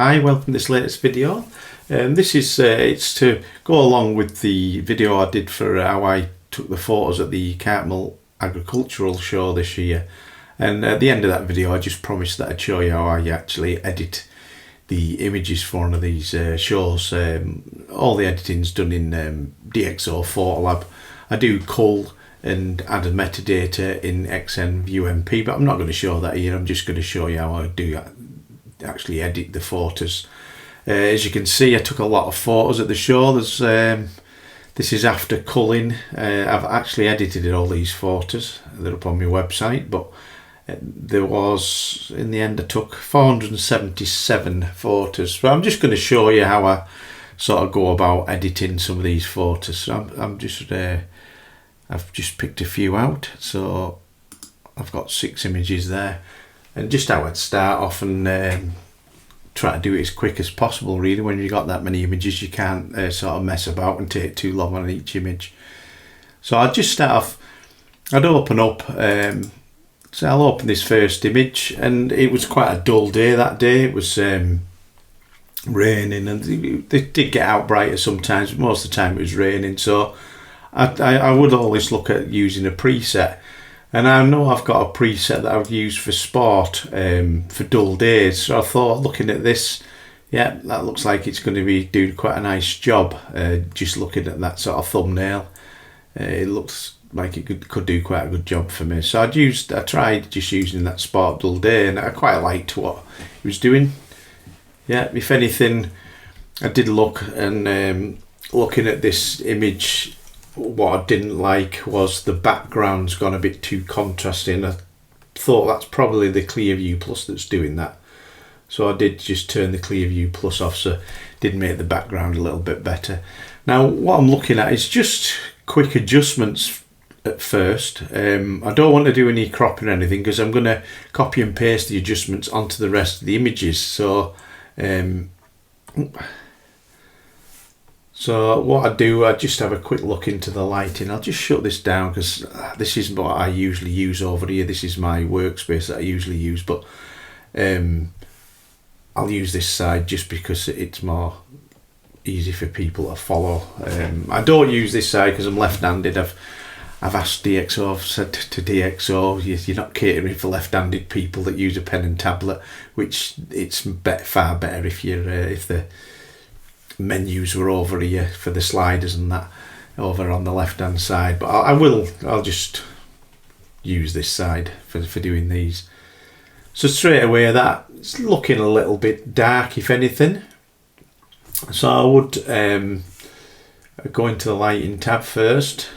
Hi, welcome to this latest video. This is it's to go along with the video I did for how I took the photos at the Cartmel Agricultural Show this year. And at the end of that video I just promised that I'd show you how I actually edit the images for one of these shows. All the editing's done in DXO Photolab. I do cull and add a metadata in XNVUMP, but I'm not going to show that here. I'm just going to show you how I do actually edit the photos. As you can see, I took a lot of photos at the show. There's this is after culling. I've actually edited all these photos. They're up on my website, but there was, in the end, I took 477 photos. So I'm just going to show you how I sort of go about editing some of these photos. So I've just picked a few out. So I've got 6 images there, and just how I'd start off and try to do it as quick as possible. Really, when you've got that many images, you can't sort of mess about and take too long on each image. So I'd just start off. I'd open up. So I'll open this first image, and it was quite a dull day that day. It was raining, and they did get out brighter sometimes, but most of the time it was raining. So I would always look at using a preset, and I know I've got a preset that I've used for sport for dull days. So I thought, looking at this, yeah, that looks like it's going to be doing quite a nice job. Just looking at that sort of thumbnail, it looks like it could do quite a good job for me. So I tried just using that sport dull day, and I quite liked what he was doing. Yeah, if anything, I did look, and looking at this image, what I didn't like was the background's gone a bit too contrasting. I thought that's probably the Clearview Plus that's doing that. So I did just turn the Clearview Plus off, so it did make the background a little bit better. Now what I'm looking at is just quick adjustments at first. I don't want to do any cropping or anything, because I'm going to copy and paste the adjustments onto the rest of the images. So what I do, I just have a quick look into the lighting. I'll just shut this down, because this isn't what I usually use over here. This is my workspace that I usually use, but I'll use this side just because it's more easy for people to follow. I don't use this side because I'm left-handed. I've asked DXO, I've said to DXO, you're not catering for left-handed people that use a pen and tablet, which it's far better if the menus were over here for the sliders and that over on the left-hand side. But I'll just use this side for doing these. So straight away, that's looking a little bit dark, if anything. So I would go into the lighting tab first,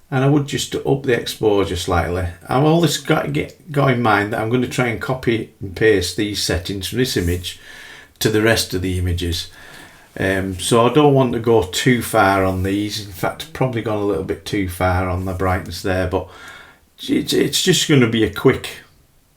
and I would just up the exposure slightly. I've always got in mind that I'm going to try and copy and paste these settings from this image to the rest of the images. So I don't want to go too far on these. In fact, probably gone a little bit too far on the brightness there, but it's just going to be a quick.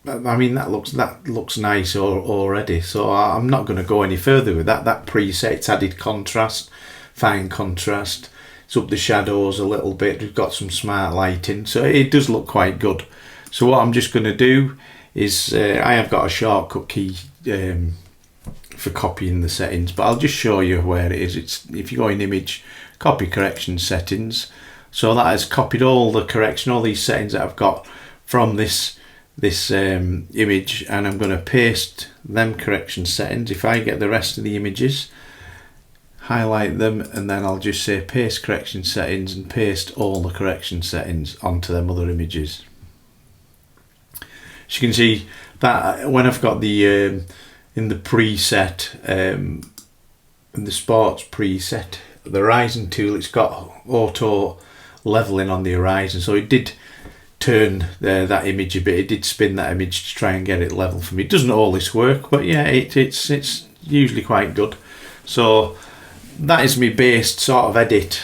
I mean, that looks nice already, so I'm not going to go any further with that. That preset's added contrast, fine contrast. It's up the shadows a little bit. We've got some smart lighting, so it does look quite good. So what I'm just going to do is I have got a shortcut key for copying the settings, but I'll just show you where it is. It's if you go in image, copy correction settings. So that has copied all the correction, all these settings that I've got from this image, and I'm going to paste them correction settings. If I get the rest of the images, highlight them, and then I'll just say paste correction settings and paste all the correction settings onto them other images. As you can see, that when I've got the in the preset, in the sports preset, the horizon tool, it's got auto leveling on the horizon, so it did turn that image a bit. It did spin that image to try and get it level for me. It doesn't always work, but yeah, it's usually quite good. So that is my based sort of edit.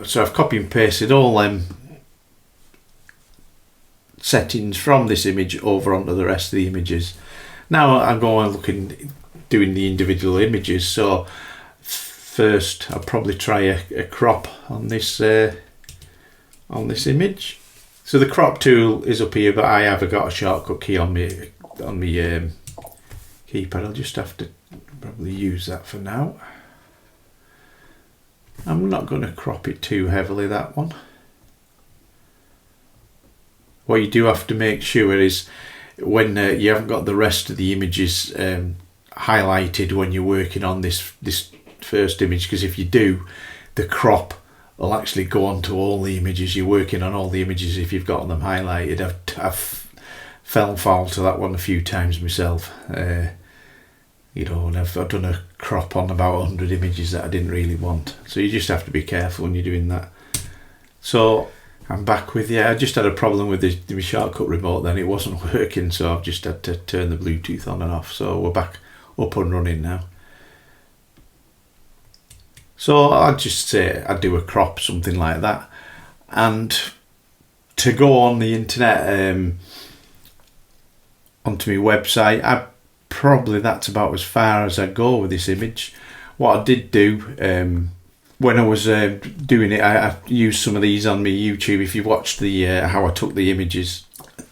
So I've copy and pasted all them settings from this image over onto the rest of the images. Now I'm going doing the individual images. So first I'll probably try a crop on this image. So the crop tool is up here, but I have got a shortcut key on my keypad. I'll just have to probably use that for now. I'm not going to crop it too heavily, that one. What you do have to make sure is when you haven't got the rest of the images highlighted when you're working on this first image, because if you do, the crop will actually go on to all the images. You're working on all the images if you've got them highlighted. I've fell foul to that one a few times myself. You know, and I've done a crop on about 100 images that I didn't really want. So you just have to be careful when you're doing that. So I'm back with, I just had a problem with the shortcut remote then. It wasn't working, so I've just had to turn the Bluetooth on and off. So we're back up and running now. So I'd just say I'd do a crop, something like that. And to go on the internet, onto my website, that's about as far as I go with this image. What I did do, when I was doing it, I used some of these on my YouTube. If you watched the how I took the images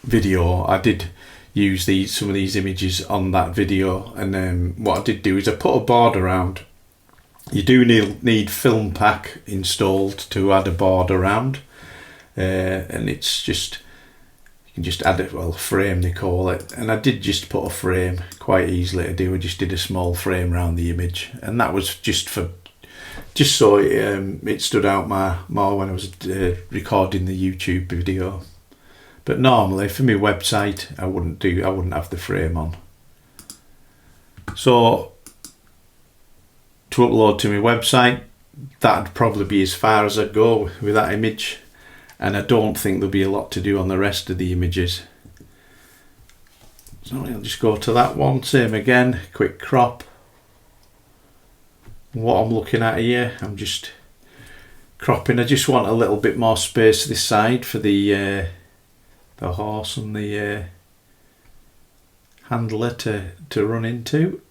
video, I did use some of these images on that video. And what I did do is I put a board around. You do need film pack installed to add a board around, and it's just, you can just add it, well, frame they call it, and I did just put a frame, quite easily to do. I just did a small frame around the image, and that was just so it stood out more when I was recording the YouTube video. But normally for my website, I wouldn't have the frame on. So to upload to my website, that'd probably be as far as I'd go with that image, and I don't think there'll be a lot to do on the rest of the images. So I'll just go to that one, same again, quick crop. What I'm looking at here, I'm just cropping. I just want a little bit more space this side for the horse and the handler to run into.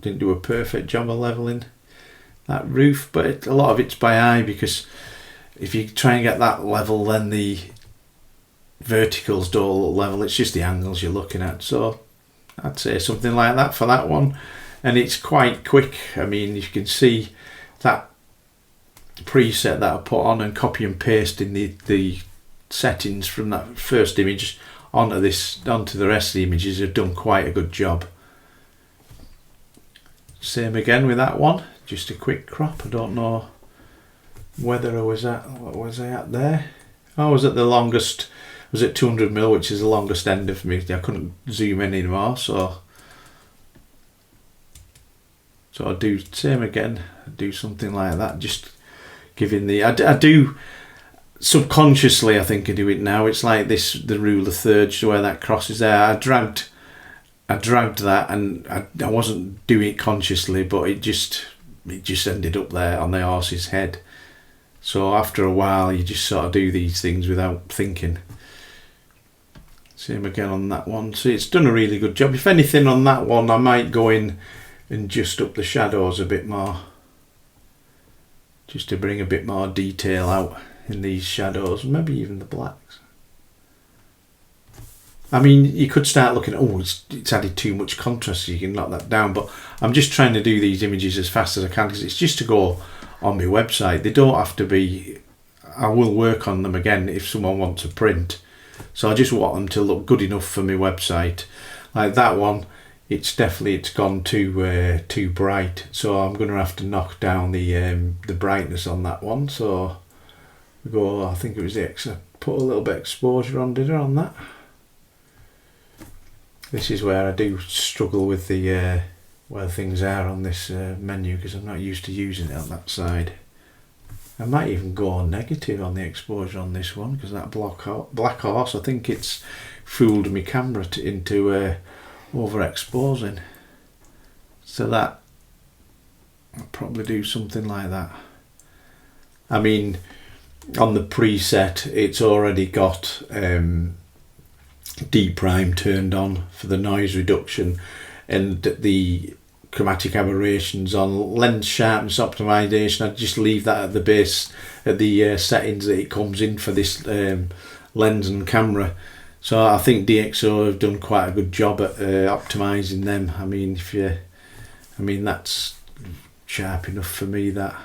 Didn't do a perfect job of leveling that roof, but a lot of it's by eye, because if you try and get that level, then the verticals don't look level. It's just the angles you're looking at. So I'd say something like that for that one, and it's quite quick. I mean, you can see that preset that I put on and copy and paste in the settings from that first image onto the rest of the images have done quite a good job. Same again with that one, just a quick crop. I don't know whether I was at, what was I at there? I was at the longest, I was at 200mm, which is the longest end of me. I couldn't zoom in anymore, so I do same again, do something like that, just giving the, I do subconsciously, I think I do it now. It's like this, the rule of thirds, where that crosses there. I dragged that, and I wasn't doing it consciously, but it just ended up there on the horse's head. So after a while, you just sort of do these things without thinking. Same again on that one. So it's done a really good job. If anything on that one, I might go in and just up the shadows a bit more, just to bring a bit more detail out in these shadows, maybe even the blacks. I mean, you could start looking at, oh, it's added too much contrast, so you can knock that down, but I'm just trying to do these images as fast as I can, because it's just to go on my website. They don't have to be, I will work on them again if someone wants a print, so I just want them to look good enough for my website. Like that one, it's gone too bright, so I'm going to have to knock down the brightness on that one. So we go, I think it was I put a little bit of exposure on, did I, on that? This is where I do struggle with the where things are on this menu, because I'm not used to using it on that side. I might even go on negative on the exposure on this one, because that black horse, I think it's fooled my camera into overexposing. So that, I'll probably do something like that. I mean, on the preset, it's already got D prime turned on for the noise reduction, and the chromatic aberrations on. Lens sharpness optimization, I'd just leave that at the base, at the settings that it comes in for this lens and camera. So I think DXO have done quite a good job at optimizing them. I mean, that's sharp enough for me. That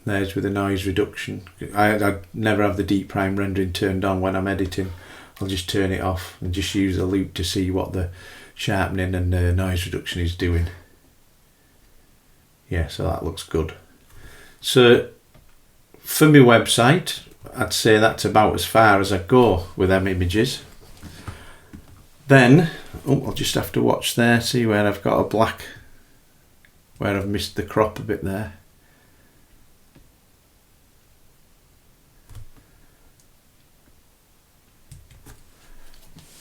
there's with the noise reduction. I never have the deep prime rendering turned on when I'm editing. I'll just turn it off and just use a loop to see what the sharpening and noise reduction is doing. Yeah, so that looks good. So for my website, I'd say that's about as far as I go with them images. Then, I'll just have to watch there, see where I've got a black, where I've missed the crop a bit there.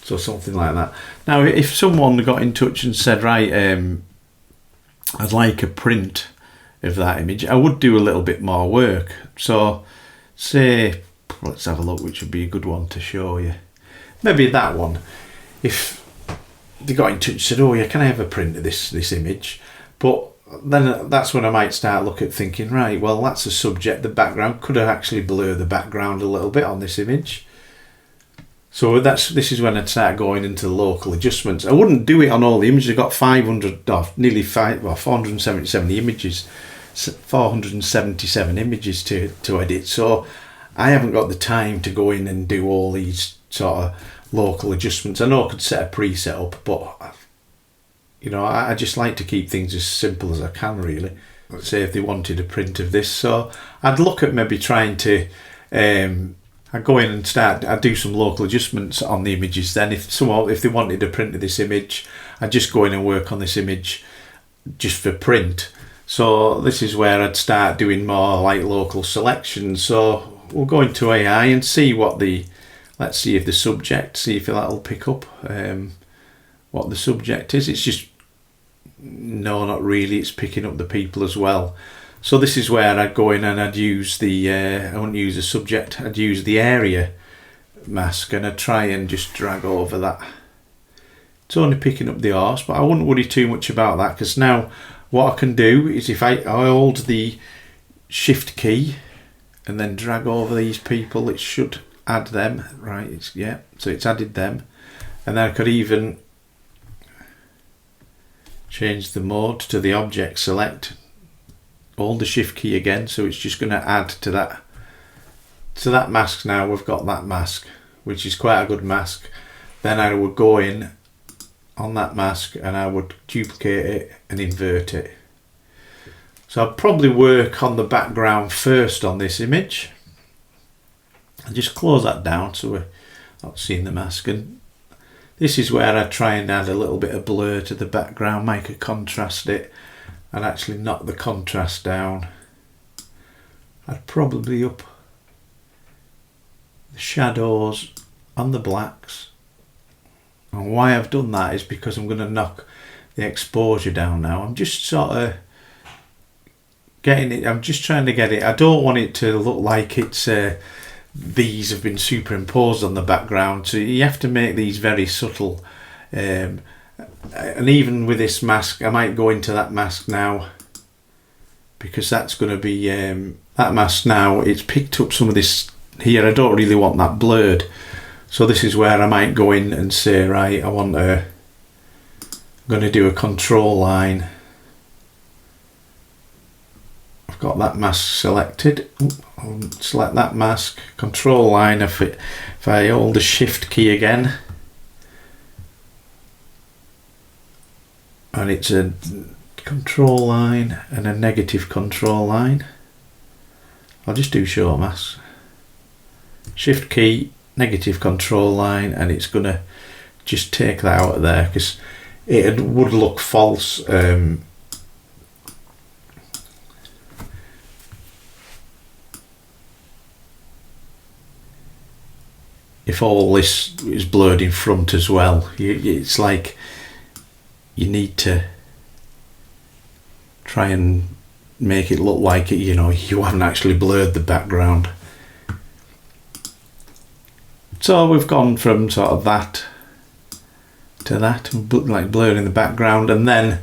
So something like that. Now, if someone got in touch and said, right, I'd like a print of that image, I would do a little bit more work. So say, let's have a look, which would be a good one to show you. Maybe that one. If they got in touch and said, oh yeah, can I have a print of this image? But then that's when I might start looking at thinking, right, well, that's a subject, the background. Could I actually blur the background a little bit on this image? So this is when I'd start going into the local adjustments. I wouldn't do it on all the images. I've got 477 images, 477 images to edit. So I haven't got the time to go in and do all these sort of local adjustments. I know I could set a preset up, but I just like to keep things as simple as I can, really. Let's say if they wanted a print of this, so I'd look at maybe trying to I'd go in and I'd do some local adjustments on the images. Then if they wanted a print of this image, I'd just go in and work on this image just for print. So this is where I'd start doing more like local selections. So we'll go into AI and see let's see if the subject, see if that'll pick up what the subject is. It's just, no, not really, it's picking up the people as well. So this is where I'd go in and I'd use I wouldn't use the subject, I'd use the area mask and I'd try and just drag over that. It's only picking up the horse, but I wouldn't worry too much about that, because now what I can do is if I hold the shift key and then drag over these people, it should add them, right? So it's added them, and then I could even change the mode to the object select, hold the shift key again, so it's just going to add to that mask. Now we've got that mask, which is quite a good mask. Then I would go in on that mask and I would duplicate it and invert it. So I'll probably work on the background first on this image. I'll just close that down so we're not seeing the mask, and this is where I try and add a little bit of blur to the background, make a contrast it, and actually knock the contrast down. I'd probably up the shadows on the blacks, and why I've done that is because I'm going to knock the exposure down now. I'm just sort of getting it, I'm just trying to get it, I don't want it to look like it's these have been superimposed on the background, so you have to make these very subtle. And even with this mask, I might go into that mask now, because that's going to be that mask now, it's picked up some of this here. I don't really want that blurred, so this is where I might go in and say, right, I'm going to do a control line. I've got that mask selected. I'll select that mask, control line. If I hold the shift key again, and it's a control line and a negative control line. I'll just do show mask, shift key, negative control line, and it's gonna just take that out of there because it would look false. If all this is blurred in front as well, it's like you need to try and make it look like you haven't actually blurred the background. So we've gone from sort of that to that, like blurring the background, and then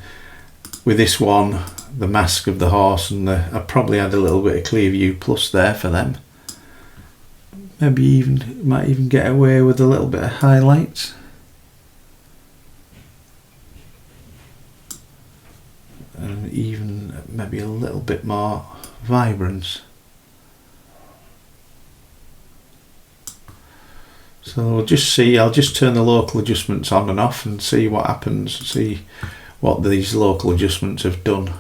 with this one, the mask of the horse, and I probably add a little bit of clear view plus there for them. Maybe might even get away with a little bit of highlights. And even maybe a little bit more vibrance. So we'll just see, I'll just turn the local adjustments on and off and see what happens, see what these local adjustments have done.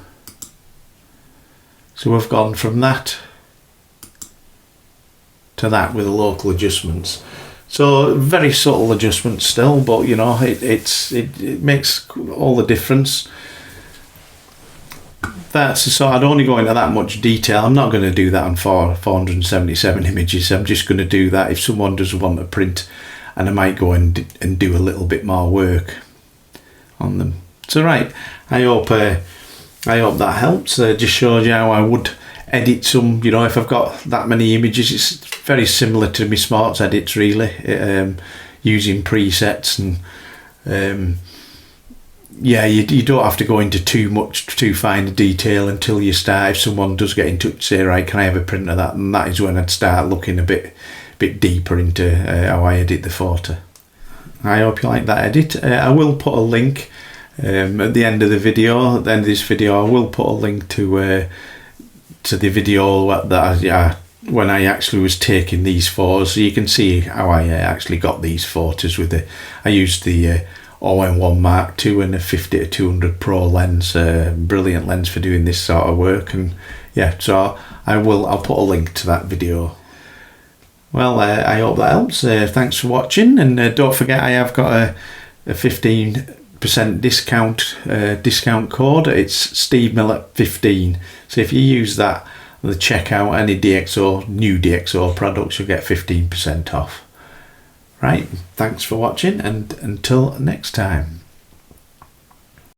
So we've gone from that to that with the local adjustments. So very subtle adjustments still, but you know, it makes all the difference. So I'd only go into that much detail. I'm not going to do that on 477 images. I'm just going to do that if someone does want a print, and I might go and do a little bit more work on them. So right, I hope that helps. Just showed you how I would edit some, you know, if I've got that many images. It's very similar to my Smarts edits really, using presets, and yeah, you don't have to go into too fine a detail until you start. If someone does get in touch, say, right, can I have a print of that? And that is when I'd start looking a bit deeper into how I edit the photo. I hope you like that edit. I will put a link at the end of the video. At the end of this video, I will put a link to the video that when I actually was taking these photos, so you can see how I actually got these photos with it. I used the OM1 Mark II and a 50-200 Pro lens, brilliant lens for doing this sort of work. And yeah, so I'll put a link to that video. Well, I hope that helps. Thanks for watching, and don't forget I have got a 15% discount code. It's Steve Miller 15. So if you use that at the checkout, any new DXO products, you'll get 15% off. Right, thanks for watching, and until next time.